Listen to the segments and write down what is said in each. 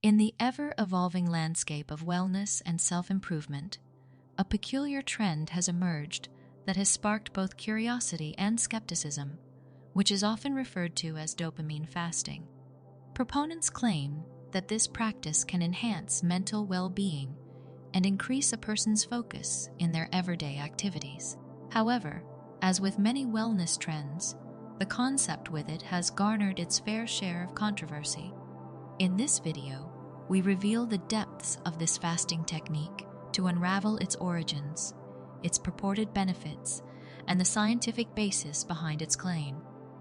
In the ever-evolving landscape of wellness and self-improvement, a peculiar trend has emerged that has sparked both curiosity and skepticism, which is often referred to as dopamine fasting. Proponents claim that this practice can enhance mental well-being and increase a person's focus in their everyday activities. However, as with many wellness trends, the concept with it has garnered its fair share of controversy. In this video, we reveal the depths of this fasting technique to unravel its origins, its purported benefits, and the scientific basis behind its claim.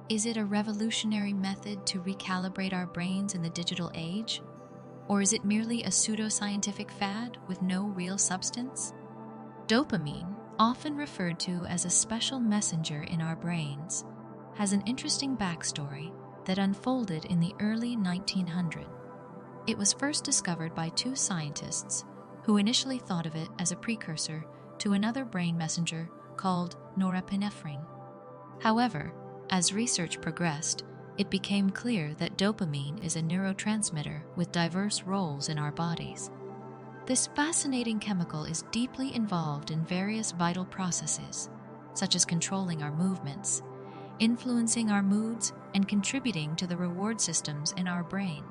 Is it a revolutionary method to recalibrate our brains in the digital age? Or is it merely a pseudoscientific fad with no real substance? Dopamine, often referred to as a special messenger in our brains, has an interesting backstory that unfolded in the early 1900s. It was first discovered by two scientists who initially thought of it as a precursor to another brain messenger called norepinephrine. However, as research progressed, it became clear that dopamine is a neurotransmitter with diverse roles in our bodies. This fascinating chemical is deeply involved in various vital processes, such as controlling our movements, influencing our moods, and contributing to the reward systems in our brain.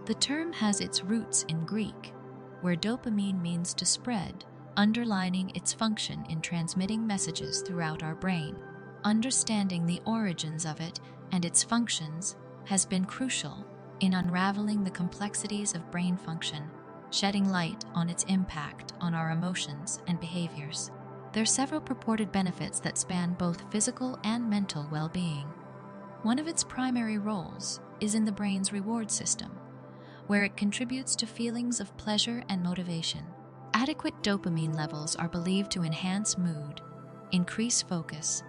The term has its roots in Greek, where dopamine means to spread, underlining its function in transmitting messages throughout our brain. Understanding the origins of it and its functions has been crucial in unraveling the complexities of brain function, shedding light on its impact on our emotions and behaviors. There are several purported benefits that span both physical and mental well-being. One of its primary roles is in the brain's reward system, where it contributes to feelings of pleasure and motivation. Adequate dopamine levels are believed to enhance mood, increase focus,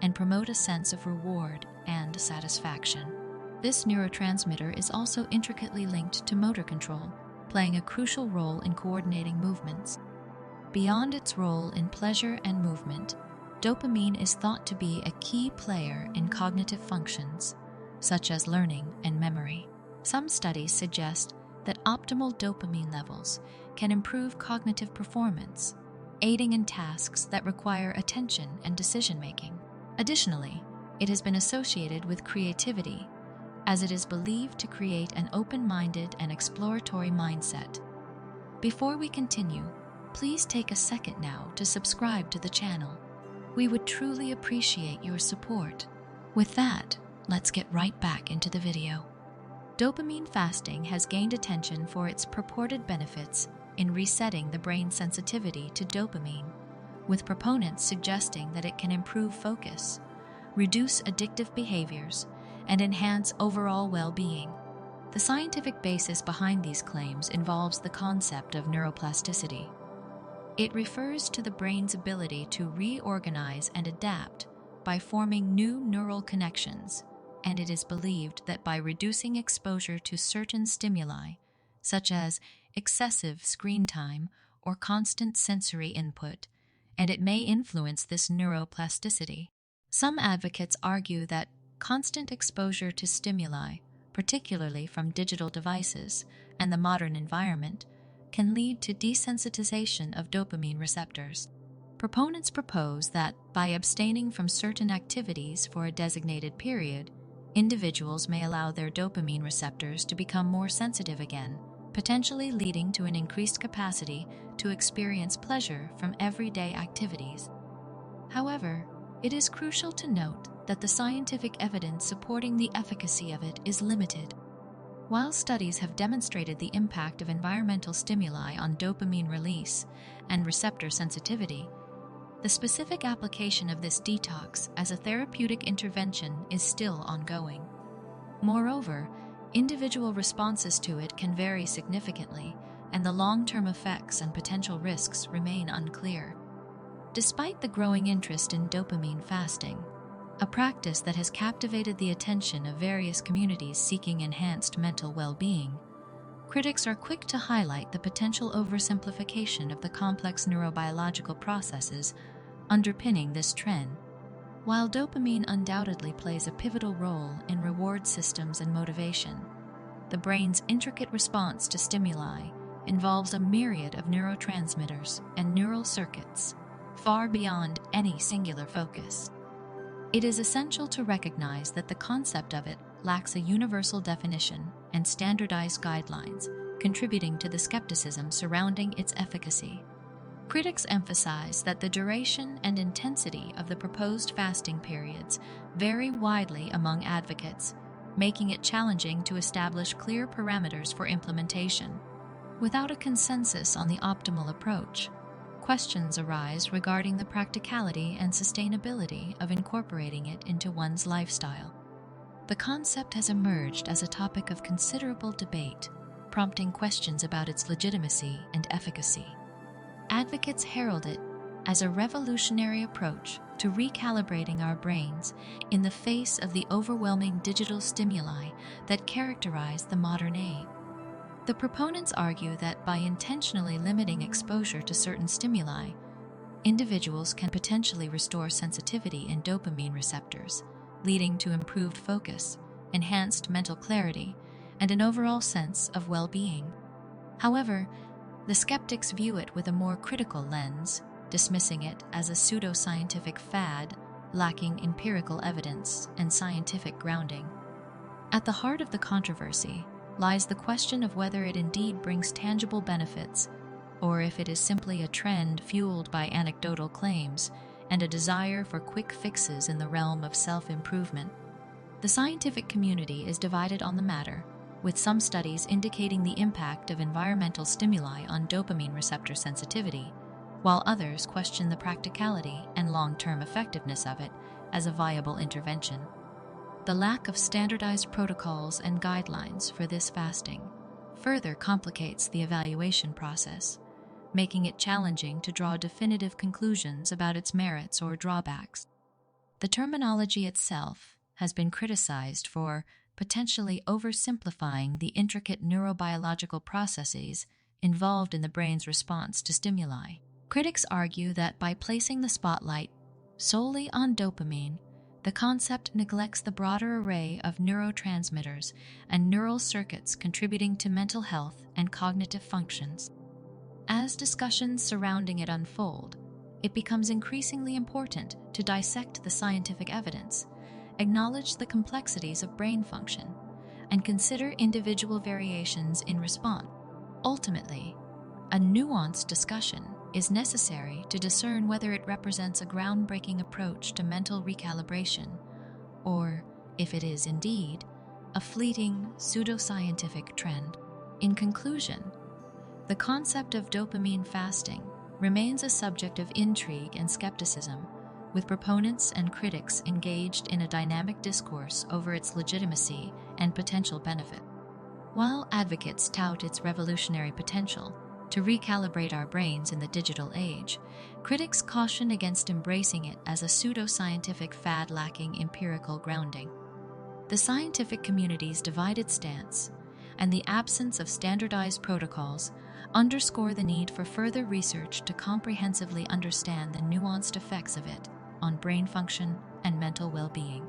and promote a sense of reward and satisfaction. This neurotransmitter is also intricately linked to motor control, playing a crucial role in coordinating movements. Beyond its role in pleasure and movement, dopamine is thought to be a key player in cognitive functions, such as learning and memory. Some studies suggest that optimal dopamine levels can improve cognitive performance, aiding in tasks that require attention and decision-making. Additionally, it has been associated with creativity, as it is believed to create an open-minded and exploratory mindset. Before we continue, please take a second now to subscribe to the channel. We would truly appreciate your support. With that, let's get right back into the video. Dopamine fasting has gained attention for its purported benefits in resetting the brain's sensitivity to dopamine, with proponents suggesting that it can improve focus, reduce addictive behaviors, and enhance overall well-being. The scientific basis behind these claims involves the concept of neuroplasticity. It refers to the brain's ability to reorganize and adapt by forming new neural connections, and it is believed that by reducing exposure to certain stimuli, such as excessive screen time or constant sensory input, and it may influence this neuroplasticity. Some advocates argue that constant exposure to stimuli, particularly from digital devices and the modern environment, can lead to desensitization of dopamine receptors. Proponents propose that by abstaining from certain activities for a designated period, individuals may allow their dopamine receptors to become more sensitive again, potentially leading to an increased capacity to experience pleasure from everyday activities. However, it is crucial to note that the scientific evidence supporting the efficacy of it is limited. While studies have demonstrated the impact of environmental stimuli on dopamine release and receptor sensitivity, the specific application of this detox as a therapeutic intervention is still ongoing. Moreover, individual responses to it can vary significantly, and the long-term effects and potential risks remain unclear. Despite the growing interest in dopamine fasting, a practice that has captivated the attention of various communities seeking enhanced mental well-being, critics are quick to highlight the potential oversimplification of the complex neurobiological processes underpinning this trend. While dopamine undoubtedly plays a pivotal role in reward systems and motivation, the brain's intricate response to stimuli involves a myriad of neurotransmitters and neural circuits, far beyond any singular focus. It is essential to recognize that the concept of it lacks a universal definition and standardized guidelines, contributing to the skepticism surrounding its efficacy. Critics emphasize that the duration and intensity of the proposed fasting periods vary widely among advocates, making it challenging to establish clear parameters for implementation. Without a consensus on the optimal approach, questions arise regarding the practicality and sustainability of incorporating it into one's lifestyle. The concept has emerged as a topic of considerable debate, prompting questions about its legitimacy and efficacy. Advocates herald it as a revolutionary approach to recalibrating our brains in the face of the overwhelming digital stimuli that characterize the modern age. The proponents argue that by intentionally limiting exposure to certain stimuli, individuals can potentially restore sensitivity in dopamine receptors, leading to improved focus, enhanced mental clarity, and an overall sense of well-being. However, the skeptics view it with a more critical lens, dismissing it as a pseudoscientific fad lacking empirical evidence and scientific grounding. At the heart of the controversy lies the question of whether it indeed brings tangible benefits, or if it is simply a trend fueled by anecdotal claims and a desire for quick fixes in the realm of self-improvement. The scientific community is divided on the matter, with some studies indicating the impact of environmental stimuli on dopamine receptor sensitivity, while others question the practicality and long-term effectiveness of it as a viable intervention. The lack of standardized protocols and guidelines for this fasting further complicates the evaluation process, making it challenging to draw definitive conclusions about its merits or drawbacks. The terminology itself has been criticized for potentially oversimplifying the intricate neurobiological processes involved in the brain's response to stimuli. Critics argue that by placing the spotlight solely on dopamine, the concept neglects the broader array of neurotransmitters and neural circuits contributing to mental health and cognitive functions. As discussions surrounding it unfold, it becomes increasingly important to dissect the scientific evidence, acknowledge the complexities of brain function, and consider individual variations in response. Ultimately, a nuanced discussion is necessary to discern whether it represents a groundbreaking approach to mental recalibration, or, if it is indeed, a fleeting pseudoscientific trend. In conclusion, the concept of dopamine fasting remains a subject of intrigue and skepticism, with proponents and critics engaged in a dynamic discourse over its legitimacy and potential benefit. While advocates tout its revolutionary potential to recalibrate our brains in the digital age, critics caution against embracing it as a pseudoscientific fad lacking empirical grounding. The scientific community's divided stance and the absence of standardized protocols underscore the need for further research to comprehensively understand the nuanced effects of it on brain function and mental well-being.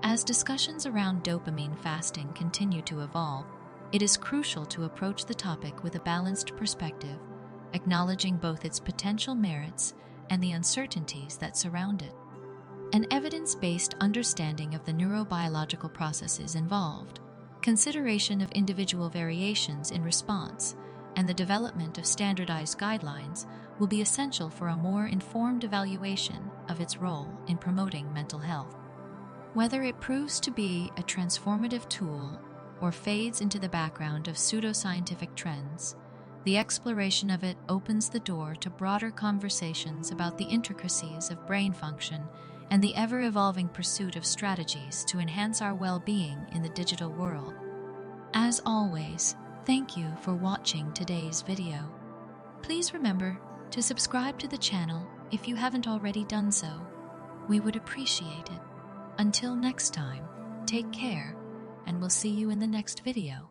As discussions around dopamine fasting continue to evolve, it is crucial to approach the topic with a balanced perspective, acknowledging both its potential merits and the uncertainties that surround it. An evidence-based understanding of the neurobiological processes involved, consideration of individual variations in response, and the development of standardized guidelines will be essential for a more informed evaluation of its role in promoting mental health. Whether it proves to be a transformative tool or fades into the background of pseudoscientific trends, the exploration of it opens the door to broader conversations about the intricacies of brain function and the ever-evolving pursuit of strategies to enhance our well-being in the digital world. As always, thank you for watching today's video. Please remember to subscribe to the channel if you haven't already done so. We would appreciate it. Until next time, take care, and we'll see you in the next video.